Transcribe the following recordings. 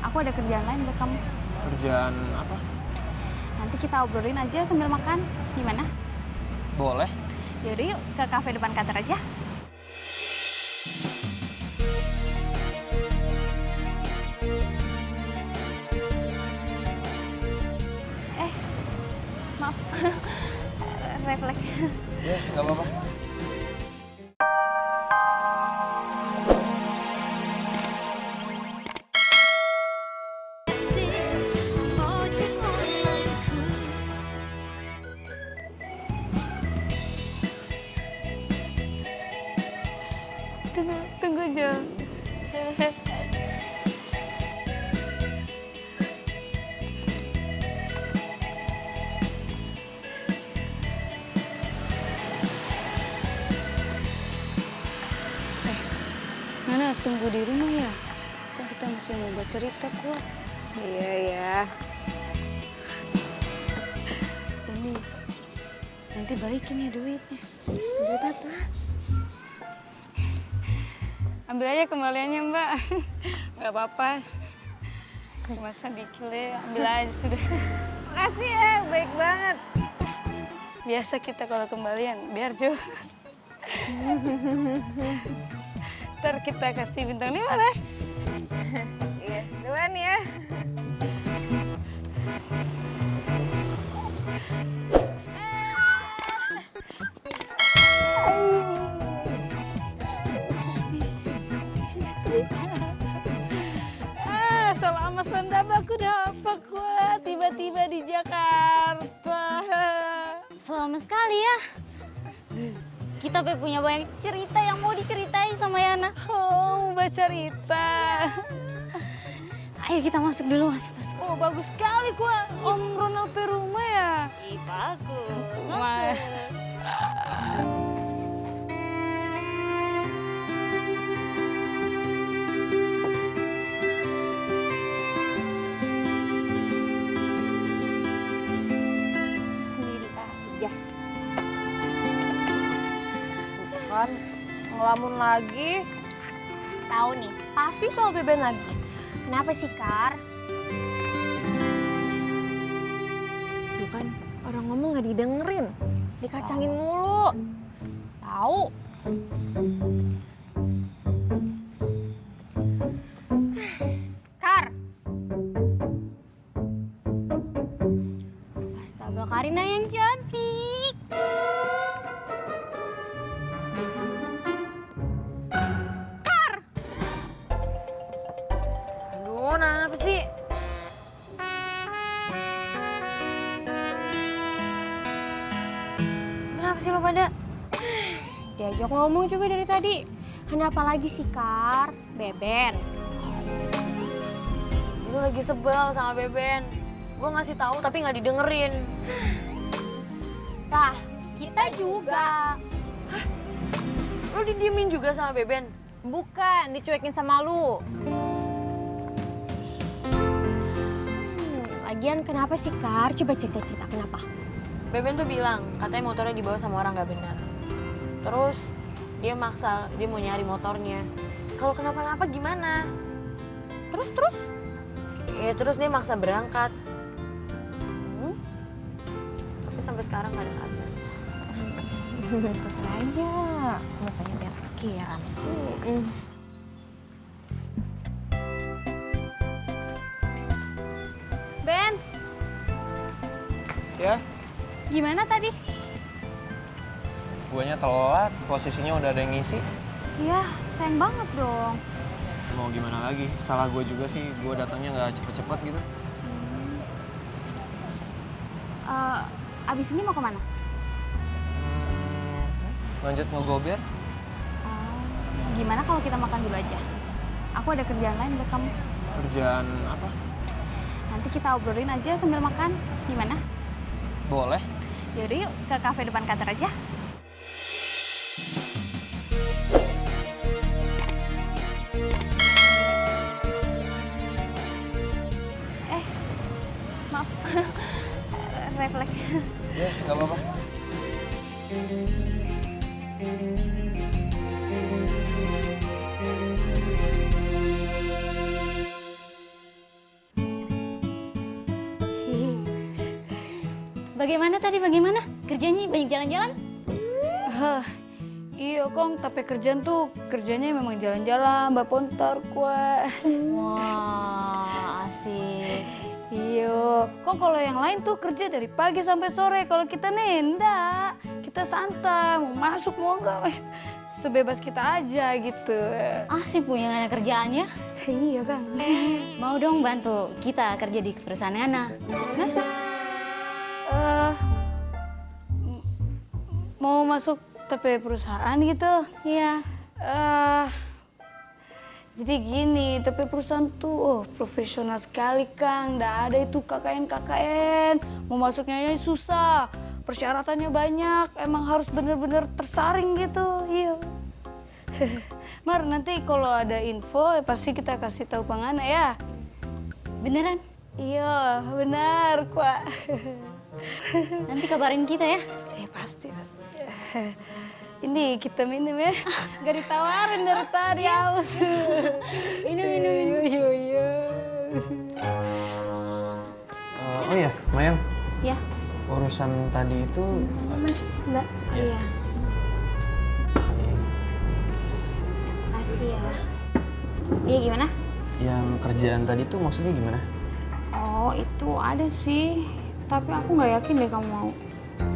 Aku ada kerjaan lain buat kamu. Kerjaan apa? Nanti kita obrolin aja sambil makan. Gimana? Boleh. Yaudah yuk ke kafe depan kantor aja. Maaf. Refleks. Ya, nggak apa-apa. Tunggu Jo. Nana, tunggu di rumah ya? Kan kita masih mau buat cerita kok. Iya ya. Dan nih, nanti balikin ya duitnya. Duit apa? Ambil aja kembaliannya Mbak. Gak apa-apa. Cuma sedikit ya, ambil aja sudah. Makasih ya, baik banget. Biasa kita kalau kembalian, biar Jo. Ntar kita kasih bintang 5 lah. Iya, duluan ya. Selama Sunda aku dapat kuat tiba-tiba di Jakarta. Selama sekali ya. Kita punya banyak cerita yang mau diceritain sama Yana. Oh, baca cerita. Ayo kita masuk dulu, masuk. Oh, bagus sekali kuat. Om Ronald Peruma ya. Ih, bagus. Wah. Sendiri aja. Bukan ngelamun lagi. Tahu nih, pasti soal Beben lagi. Kenapa sih, Kar? Bukan orang ngomong nggak didengerin, dikacangin mulu. Tahu. Kar. Astaga, Karina yang cantik. Aduh, nah apa sih? Kenapa sih lo pada? Diajak ngomong juga dari tadi. Kenapa lagi sih, Kar? Beben. Itu lagi sebel sama Beben. Gue ngasih tahu tapi nggak didengerin. Lah, kita juga. Lo didiemin juga sama Beben? Bukan, dicuekin sama lu. Lagian kenapa sih, Kar? Coba cerita-cerita kenapa. Beben tuh bilang katanya motornya dibawa sama orang nggak benar. Terus dia maksa dia mau nyari motornya. Kalau kenapa-napa gimana? Terus? Ya terus dia maksa berangkat. Tapi sampai sekarang nggak ada kabar. Terus aja. Mukanya biar pikiran. Ben, Ya, Gimana tadi? guanya telat, posisinya udah ada yang ngisi. Iya, sayang banget dong. Mau gimana lagi? Salah gue juga sih, gue datangnya nggak cepet-cepet gitu. Abis ini mau kemana? Lanjut ngegober. Gimana kalau kita makan dulu aja? Aku ada kerjaan lain buat kamu. Kerjaan apa? Nanti kita obrolin aja sambil makan. Gimana? Boleh. Yaudah yuk ke kafe depan kantor aja. Maaf. Refleks. Ya, nggak apa-apa. bagaimana tadi, bagaimana? Kerjanya banyak jalan-jalan? Hah, iya Kong, tapi kerjanya memang jalan-jalan, bapontar kuah. Wah, asik. Iya, kok kalau yang lain tuh kerja dari pagi sampai sore. Kalau kita nih enggak, kita santai, mau masuk mau enggak, sebebas kita aja gitu. Asik punya anak kerjaan ya. Iya Kang. Mau dong bantu kita kerja di perusahaan Ana. Mau masuk TP perusahaan gitu? Iya. Jadi gini, TP perusahaan tuh profesional sekali Kang. Nggak ada itu KKN. Mau masuknya aja susah. Persyaratannya banyak. Emang harus bener-bener tersaring gitu. Iya. Mar, nanti kalau ada info pasti kita kasih tahu Bang Ana ya. Beneran? Iya, benar Kak. Nanti kabarin kita ya. Pasti. Ini kita minum ya. Gak ditawarin dari tadi haus. Minum. Iya. Oh iya, Mayang. Ya. Urusan tadi itu... Mbak. Iya. Makasih ya. Iya gimana? Yang kerjaan tadi tuh maksudnya gimana? Oh, itu ada sih. Tapi aku nggak yakin deh kamu mau.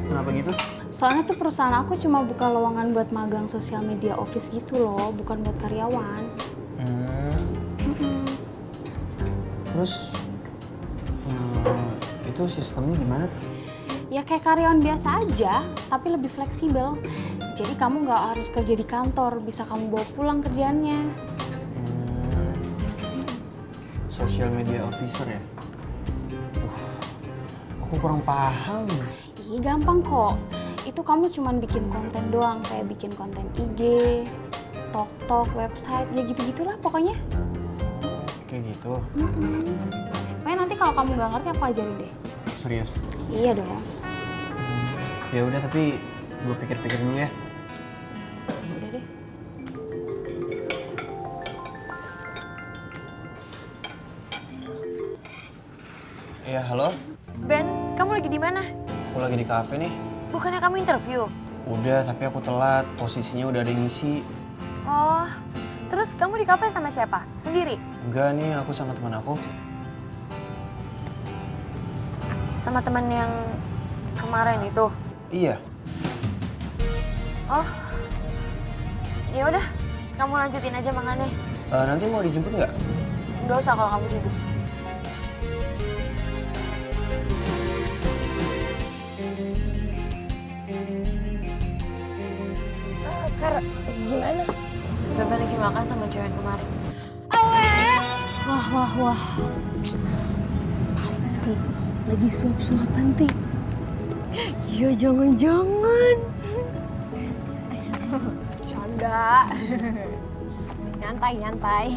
Kenapa gitu? Soalnya tuh perusahaan aku cuma buka lowongan buat magang sosial media office gitu loh, bukan buat karyawan. Terus itu sistemnya gimana tuh? Ya kayak karyawan biasa aja, tapi lebih fleksibel. Jadi kamu nggak harus kerja di kantor, bisa kamu bawa pulang kerjaannya. Social media officer ya? Aku kurang paham. Ih, gampang kok. Itu kamu cuman bikin konten doang, kayak bikin konten IG, TikTok, website, ya gitu-gitulah pokoknya. Kayak gitu. Pokoknya nanti kalau kamu nggak ngerti aku ajarin deh. Serius? Iya dong. Ya udah, tapi gue pikir-pikir dulu ya. Udah deh. Iya, halo? Ben, kamu lagi di mana? Aku lagi di kafe nih. Bukannya kamu interview? Udah, tapi aku telat. Posisinya udah ada yang ngisi. Oh, terus kamu di kafe sama siapa? Sendiri? Enggak nih, aku sama teman aku. Sama teman yang kemarin itu? Iya. Oh, ya udah, kamu lanjutin aja makannya. Nanti mau dijemput nggak? Nggak usah kalau kamu sibuk. Kar, gimana? Bebe lagi makan sama cewek kemarin. Wah. Pasti lagi suap-suapan, Ti. Ya jangan-jangan. Canda. Nyantai.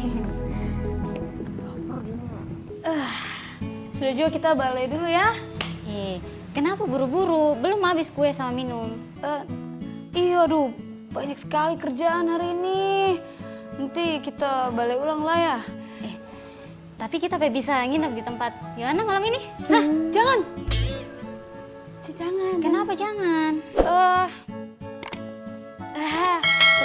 Sudah juga kita balik dulu ya. Kenapa buru-buru? Belum habis kue sama minum. Iya, aduh, banyak sekali kerjaan hari ini. Nanti kita balik ulang lah ya. Tapi kita bisa nginep di tempat Yohana malam ini. Nah, jangan. Jangan. Kenapa jangan?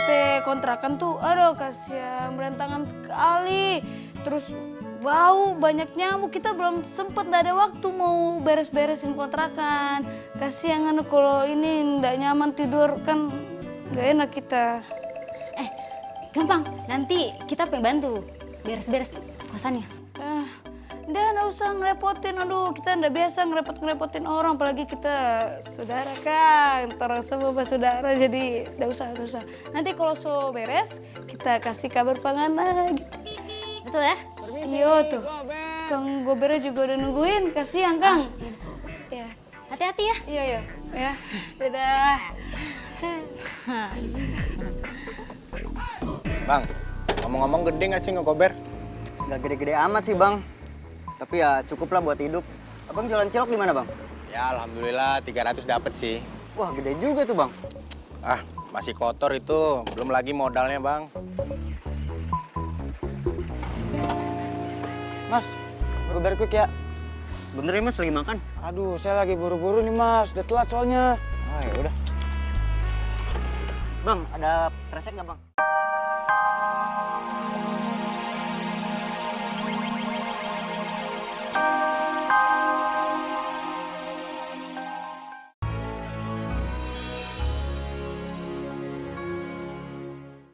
Tapi kontrakan tuh, aduh kasihan, berantakan sekali. Terus bau, banyak nyamuk. Kita belum sempet, gak ada waktu mau beres-beresin kontrakan. Kasihan kan kalau ini nggak nyaman tidur kan gak enak kita. Gampang, nanti kita bantu beres-beres kosannya. Nggak usah ngerepotin, aduh kita nggak biasa ngerepotin orang, apalagi kita saudara kan, orang semua bersaudara, jadi nggak usah. Nanti kalau so beres, kita kasih kabar Pangana. Betul ya? Iya tuh, Kang Gobernya juga udah nungguin, kasihan Kang. Ya, Hati-hati ya. iya, ya, dadah. Bang, ngomong-ngomong gede nggak sih ngekober? Nggak gede-gede amat sih bang, tapi ya cukup lah buat hidup. Abang jualan cilok di mana bang? Ya alhamdulillah 300 dapet sih. Wah gede juga tuh bang. Ah, masih kotor itu, belum lagi modalnya bang. Mas, gober quick ya. Bener ya mas, lagi makan? Aduh, saya lagi buru-buru nih mas, udah telat soalnya. Ah ya udah. Bang, ada kresek nggak bang?